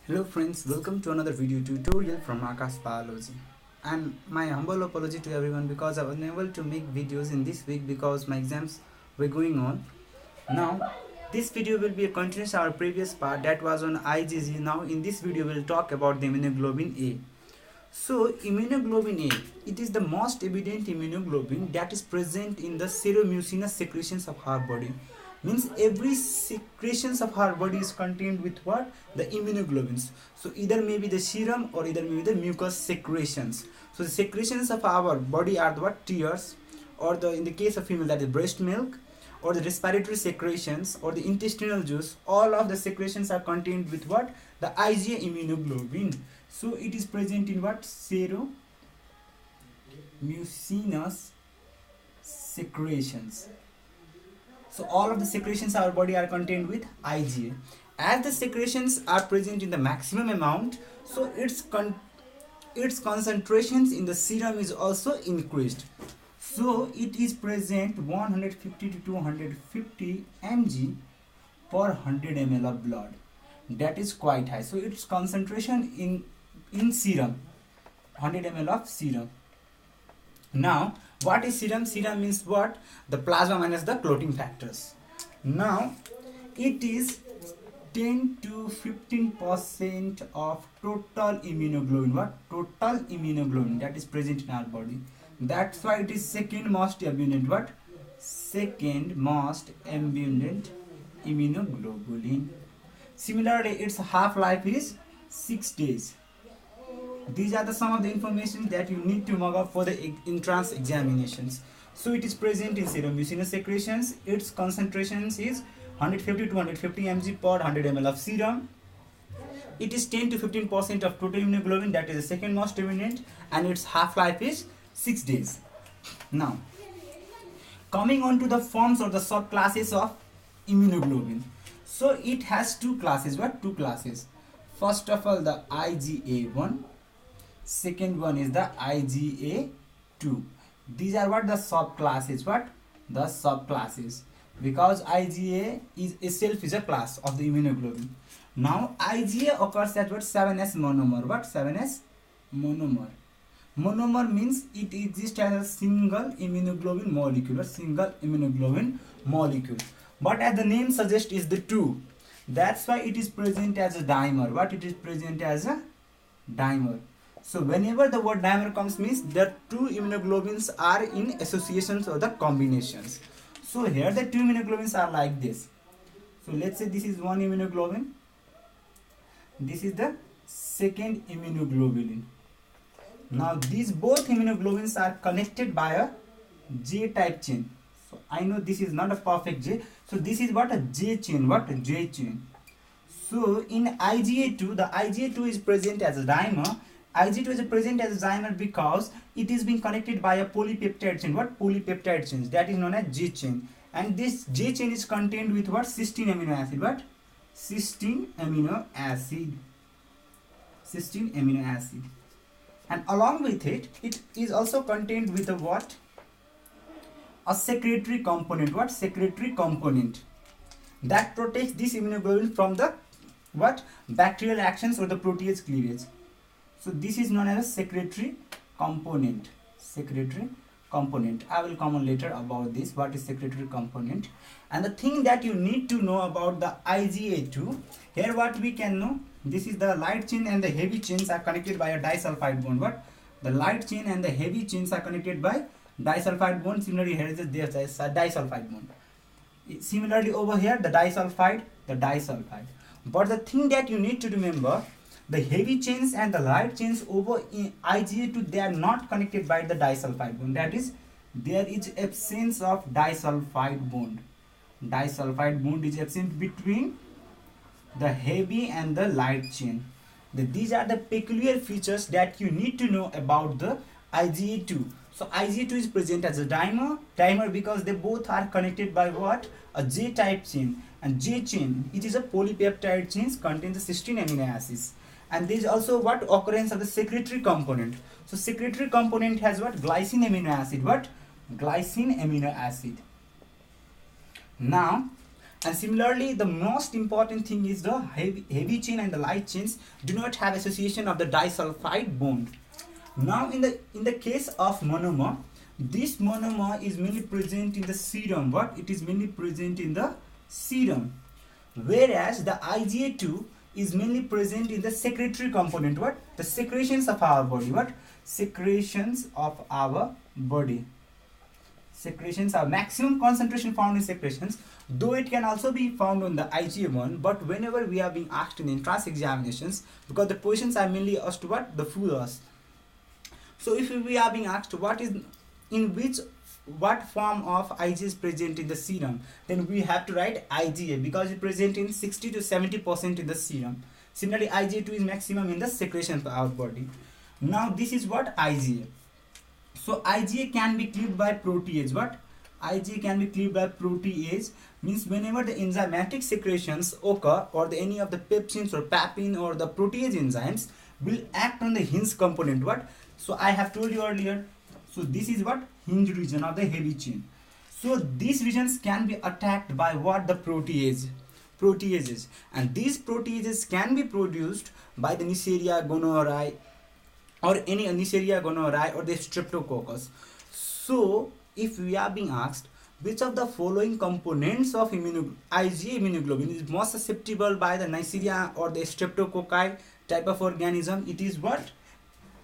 Hello friends, welcome to another video tutorial from Akash Biology. And my humble apology to everyone because I was unable to make videos in this week because my exams were going on. Now, this video will be a continuation of our previous part that was on IgG. Now, in this video, we'll talk about the immunoglobulin A. So, immunoglobulin A, it is the most evident immunoglobulin that is present in the seromucinous secretions of our body. Means every secretions of our body is contained with what? The immunoglobulins. So either maybe the serum or either maybe the mucous secretions. So the secretions of our body are the what? Tears, or the in the case of female that is breast milk, or the respiratory secretions, or the intestinal juice. All of the secretions are contained with what? The IgA immunoglobulin. So it is present in what? Seromucinous secretions. So all of the secretions of our body are contained with IgA. As the secretions are present in the maximum amount, so its concentrations in the serum is also increased. So it is present 150 to 250 mg per 100 ml of blood. That is quite high. So its concentration in serum, 100 ml of serum. Now, what is serum? Serum means what? The plasma minus the clotting factors. Now, it is 10 to 15% of total immunoglobulin. What? Total immunoglobulin that is present in our body. That's why it is second most abundant. What? Second most abundant immunoglobulin. Similarly, its half-life is 6 days. These are some of the information that you need to mug up for the entrance examinations. So it is present in seromucinous secretions. Its concentrations is 150 to 150 mg per 100 ml of serum. It is 10 to 15% of total immunoglobulin, that is the second most abundant, and its half-life is 6 days. Now, coming on to the forms or the subclasses of immunoglobulin. So it has two classes. What? Two classes. First of all, the IgA1. Second one is the IgA2. These are what? The subclasses. What? The subclasses. Because IgA is itself is a class of the immunoglobulin. Now IgA occurs at what? 7s monomer. What? 7s monomer. Monomer means it exists as a single immunoglobulin molecule. A single immunoglobulin molecule. But as the name suggests, is the two. That's why it is present as a dimer. What? It is present as a dimer. So whenever the word dimer comes, means the two immunoglobulins are in associations or the combinations. So here the two immunoglobulins are like this. So let's say this is one immunoglobulin. This is the second immunoglobulin. Now these both immunoglobulins are connected by a J type chain. So I know this is not a perfect J. So this is what? A J chain. What? A J chain. So in IgA2, the IgA2 is present as a dimer. IgA2 is present as a dimer because it is being connected by a polypeptide chain. What? Polypeptide chains. That is known as J chain. And this J chain is contained with what? Cysteine amino acid. What? Cysteine amino acid. Cysteine amino acid. And along with it, it is also contained with a what? A secretory component. What? Secretory component. That protects this immunoglobulin from the what? Bacterial actions or the protease cleavage. So this is known as a secretory component. Secretory component. I will comment later about this. What is secretory component? And the thing that you need to know about the IgA2. Here what we can know. This is the light chain and the heavy chains are connected by a disulfide bond. What? The light chain and the heavy chains are connected by disulfide bond. Similarly here is there is a disulfide bond. Similarly over here the disulfide. But the thing that you need to remember, the heavy chains and the light chains over in IgA2, they are not connected by the disulfide bond. That is, there is absence of disulfide bond. Disulfide bond is absent between the heavy and the light chain. These are the peculiar features that you need to know about the IgA2. So IgA2 is present as a dimer because they both are connected by what? A J type chain. And J chain, it is a polypeptide chain, contains the cysteine amino acids. And there is also what? Occurrence of the secretory component. So secretory component has what? Glycine amino acid. What? Glycine amino acid. Now And similarly, the most important thing is the heavy chain and the light chains do not have association of the disulfide bond. Now in the case of monomer, this monomer is mainly present in the serum. What? It is mainly present in the serum. Whereas the IgA2 is mainly present in the secretory component. What? The secretions of our body. What? Secretions of our body. Secretions are maximum concentration found in secretions, though it can also be found on the IgA1, but whenever we are being asked in entrance examinations, because the questions are mainly asked what? The full us. So if we are being asked what form of IgA is present in the serum, then we have to write IgA because it present in 60 to 70% in the serum. Similarly, IgA2 is maximum in the secretion of our body. Now this is what IgA. So IgA can be cleaved by protease. What? IgA can be cleaved by protease means whenever the enzymatic secretions occur or any of the pepsins or papain or the protease enzymes will act on the hinge component. What? So I have told you earlier. So this is what? Hinge region of the heavy chain. So these regions can be attacked by what? The proteases. And these proteases can be produced by the Neisseria gonorrhoeae or any Neisseria gonorrhoeae or the streptococcus. So if we are being asked which of the following components of IgA immunoglobulin is most susceptible by the Neisseria or the streptococci type of organism, it is what?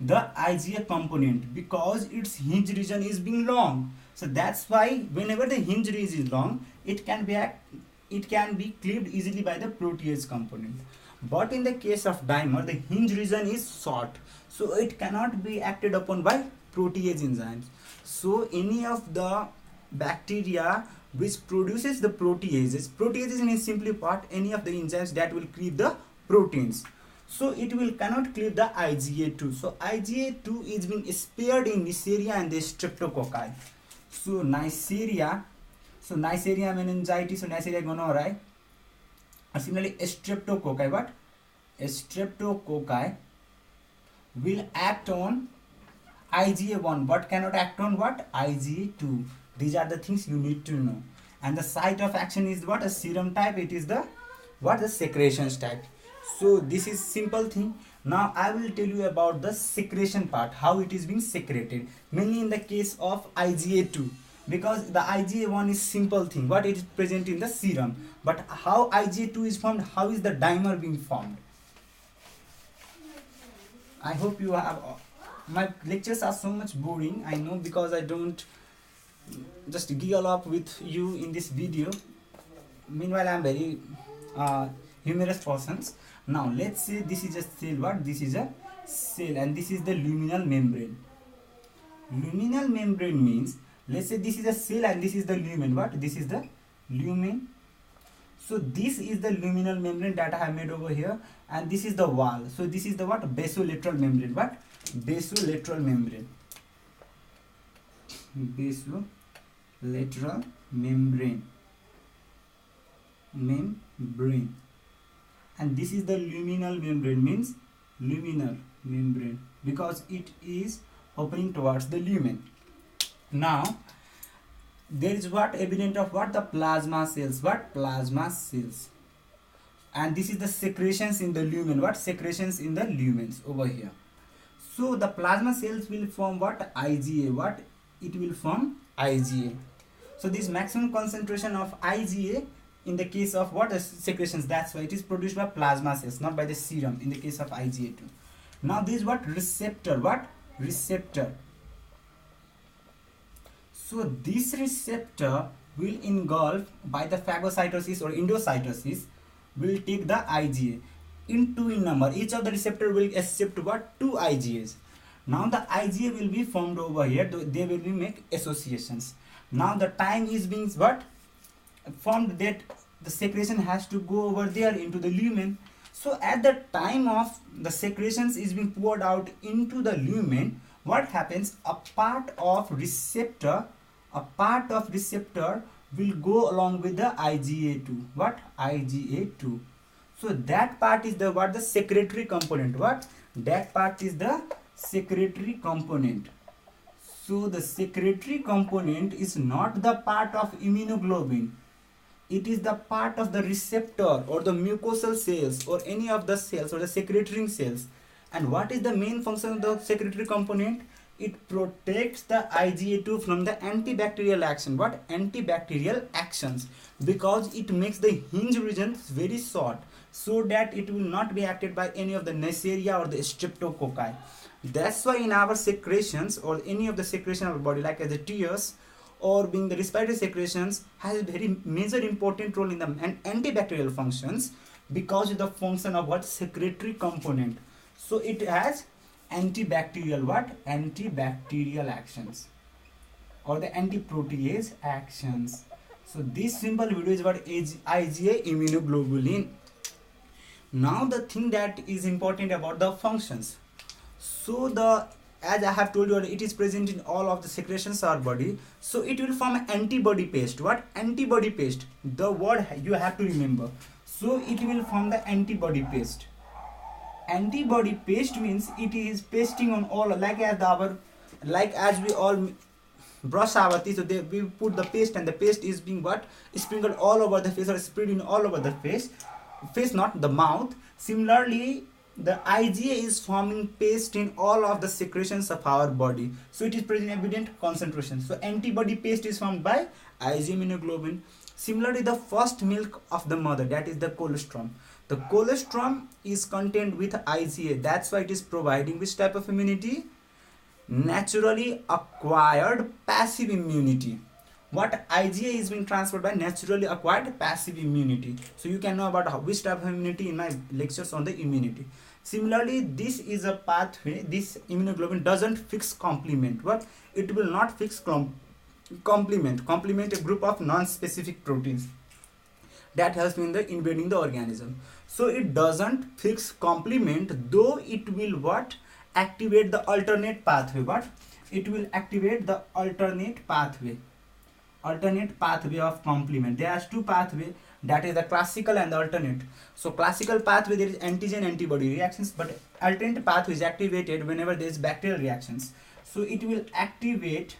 The IgA component, because its hinge region is being long. So that's why whenever the hinge region is long, it can be cleaved easily by the protease component. But in the case of dimer, the hinge region is short, so it cannot be acted upon by protease enzymes. So any of the bacteria which produces the proteases means simply put any of the enzymes that will cleave the proteins. So it cannot cleave the IgA2. So IgA2 is being spared in Neisseria and the streptococci. So Neisseria meningitis, so Neisseria gonorrhoeae. Similarly, streptococci, what? Streptococci will act on IgA1 but cannot act on what? IgA2. These are the things you need to know. And the site of action is what? A serum type. It is the what? The secretions type. So this is simple thing. Now I will tell you about the secretion part, how it is being secreted, mainly in the case of IgA2, because the IgA1 is simple thing, what it is present in the serum, but how IgA2 is formed, how is the dimer being formed. I hope you have, my lectures are so much boring, I know, because I don't just giggle up with you in this video. Meanwhile I am very humorous persons. Now let's say this is a cell. What? This is a cell and this is the luminal membrane. Luminal membrane means, let's say this is a cell and this is the lumen. What? This is the lumen. So this is the luminal membrane that I have made over here, and this is the wall. So this is the what? Basolateral membrane. What? Basolateral membrane. Basolateral membrane. And this is the luminal membrane, means luminal membrane, because it is opening towards the lumen. Now there is what evident of what? The plasma cells. What? Plasma cells. And this is the secretions in the lumen. What? Secretions in the lumens over here. So the plasma cells will form what? IgA. What? It will form IgA. So this maximum concentration of IgA in the case of what? Secretions. That's why it is produced by plasma cells, not by the serum in the case of IgA2. Now this is what? Receptor. What? Receptor. So this receptor will engulf by the phagocytosis or endocytosis, will take the IgA in 2 in number. Each of the receptor will accept what? 2 IgAs. Now the IgA will be formed over here. They will be make associations. Now the time is being what? Formed that the secretion has to go over there into the lumen. So at the time of the secretions is being poured out into the lumen, what happens? A part of receptor will go along with the IgA2. What? IgA2. So that part is the what? The secretory component. What? That part is the secretory component. So the secretory component is not the part of immunoglobulin. it is the part of the receptor or the mucosal cells or any of the cells or the secretory cells. And what is the main function of the secretory component? It protects the IgA2 from the antibacterial action. What? Antibacterial actions. Because it makes the hinge region very short so that it will not be acted by any of the Neisseria or the streptococci. That's why in our secretions or any of the secretion of our body, like as the tears or being the respiratory secretions, has a very major important role in the antibacterial functions because of the function of what? Secretory component. So it has antibacterial what? Antibacterial actions or the antiprotease actions. So this simple video is about IgA immunoglobulin. Now the thing that is important about the functions. So the, as I have told you, it is present in all of the secretions of our body. So it will form antibody paste. What? Antibody paste. The word you have to remember. So it will form the antibody paste. Antibody paste means it is pasting on all, like as we all brush our teeth, so we put the paste and the paste is being what? Sprinkled all over the face or spreading all over the face, not the mouth. Similarly, the IgA is forming paste in all of the secretions of our body. So it is present in evident concentration. So antibody paste is formed by IgA immunoglobulin. Similarly, the first milk of the mother, that is the colostrum. The colostrum is contained with IgA. That's why it is providing which type of immunity? Naturally acquired passive immunity. What? IgA is being transferred by naturally acquired passive immunity. So you can know about which type of immunity in my lectures on the immunity. Similarly, this is a pathway. This immunoglobulin doesn't fix complement. What? It will not fix complement a group of non-specific proteins that helps in the invading the organism. So it doesn't fix complement, though it will what? Activate the alternate pathway. What? It will activate the alternate pathway of complement. There are two pathways, that is the classical and the alternate. So classical pathway, there is antigen antibody reactions, but alternate pathway is activated whenever there is bacterial reactions. So it will activate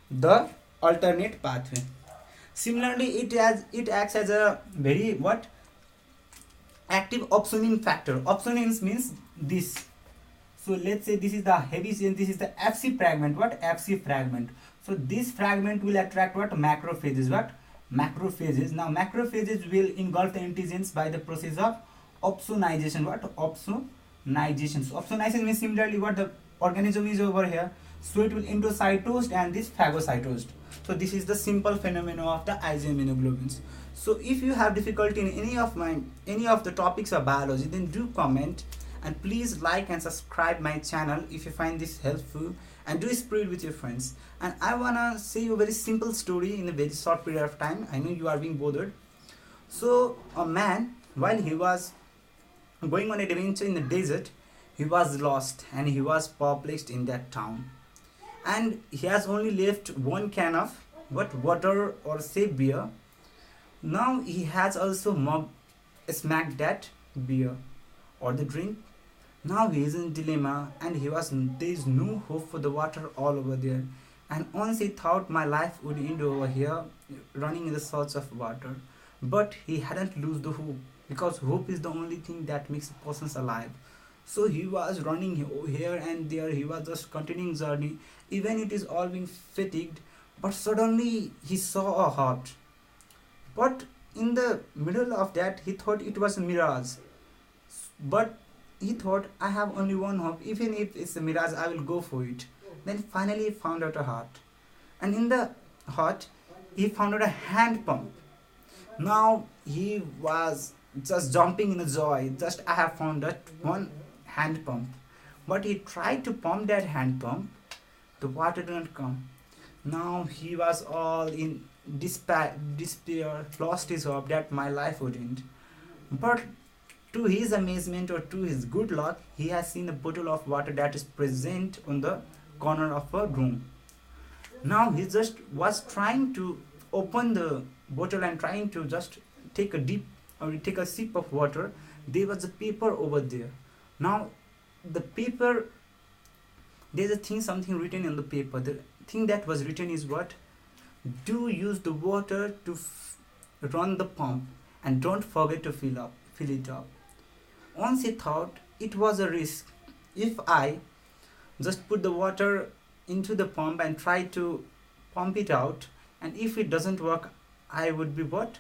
the alternate pathway. Similarly, it acts as a very what? Active opsonin factor. Opsonins means this. So let's say this is the heavy chain, this is the Fc fragment. What? Fc fragment. So this fragment will attract what? Macrophages. What? Macrophages. Now macrophages will engulf the antigens by the process of opsonization. What? Opsonization. So opsonization means similarly what? The organism is over here. So it will endocytosed and this phagocytosed. So this is the simple phenomenon of the IgA immunoglobulins. So if you have difficulty in any of the topics of biology, then do comment and please like and subscribe my channel if you find this helpful, and do spread with your friends. And I wanna say you a very simple story in a very short period of time. I know you are being bothered. So a man, while he was going on an adventure in the desert, he was lost and he was perplexed in that town. And he has only left one can of what? Water or say beer. Now he has also smacked that beer or the drink. Now he is in dilemma and there is no hope for the water all over there. And once he thought my life would end over here running in the search of water. But he hadn't lost the hope, because hope is the only thing that makes a person alive. So he was running here and there, he was just continuing journey, even it is all being fatigued. But suddenly he saw a hut. But in the middle of that, he thought it was a mirage. But he thought, I have only one hope, even if it's a mirage, I will go for it. Then finally he found out a hut. And in the hut, he found out a hand pump. Now he was just jumping in a joy. Just I have found that one hand pump. But he tried to pump that hand pump. The water didn't come. Now he was all in despair, lost his hope that my life would end. But to his amazement or to his good luck, he has seen a bottle of water that is present on the corner of a room. Now he just was trying to open the bottle and trying to just take a sip of water. There was a paper over there. Now the paper, there's something written in the paper. The thing that was written is what? Do use the water to run the pump and don't forget to fill it up. Once he thought it was a risk. If I just put the water into the pump and try to pump it out, and if it doesn't work, I would be what?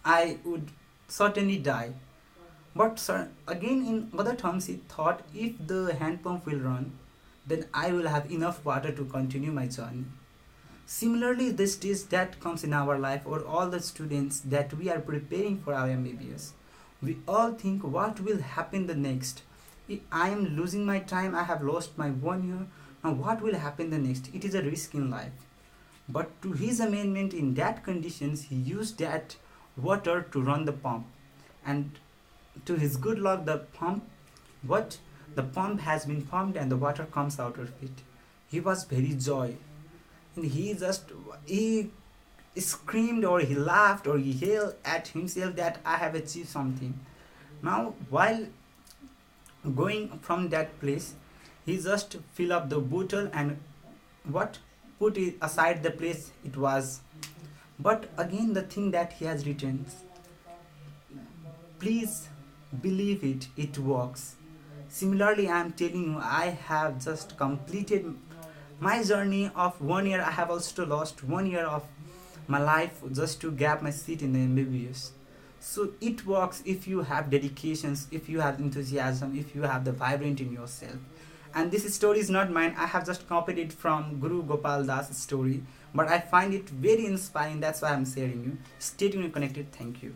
I would certainly die. But again, in other terms, he thought if the hand pump will run, then I will have enough water to continue my journey. Similarly, this stage that comes in our life, or all the students that we are preparing for our MBBS, we all think what will happen the next. If I am losing my time, I have lost my 1 year. Now what will happen the next? It is a risk in life. But to his amendment, in that conditions, he used that water to run the pump. And to his good luck, the pump has been pumped and the water comes out of it. He was very joy. And he screamed, or he laughed, or he yelled at himself that I have achieved something. Now while going from that place, he just fill up the bottle and put it aside the place it was. But again, the thing that he has written, please believe it works. Similarly, I am telling you, I have just completed my journey of 1 year. I have also lost 1 year of my life just to grab my seat in the MBBS. So it works if you have dedications, if you have enthusiasm, if you have the vibrant in yourself. And this story is not mine. I have just copied it from Guru Gopal Das' story, but I find it very inspiring. That's why I'm sharing you. Stay tuned and connected. Thank you.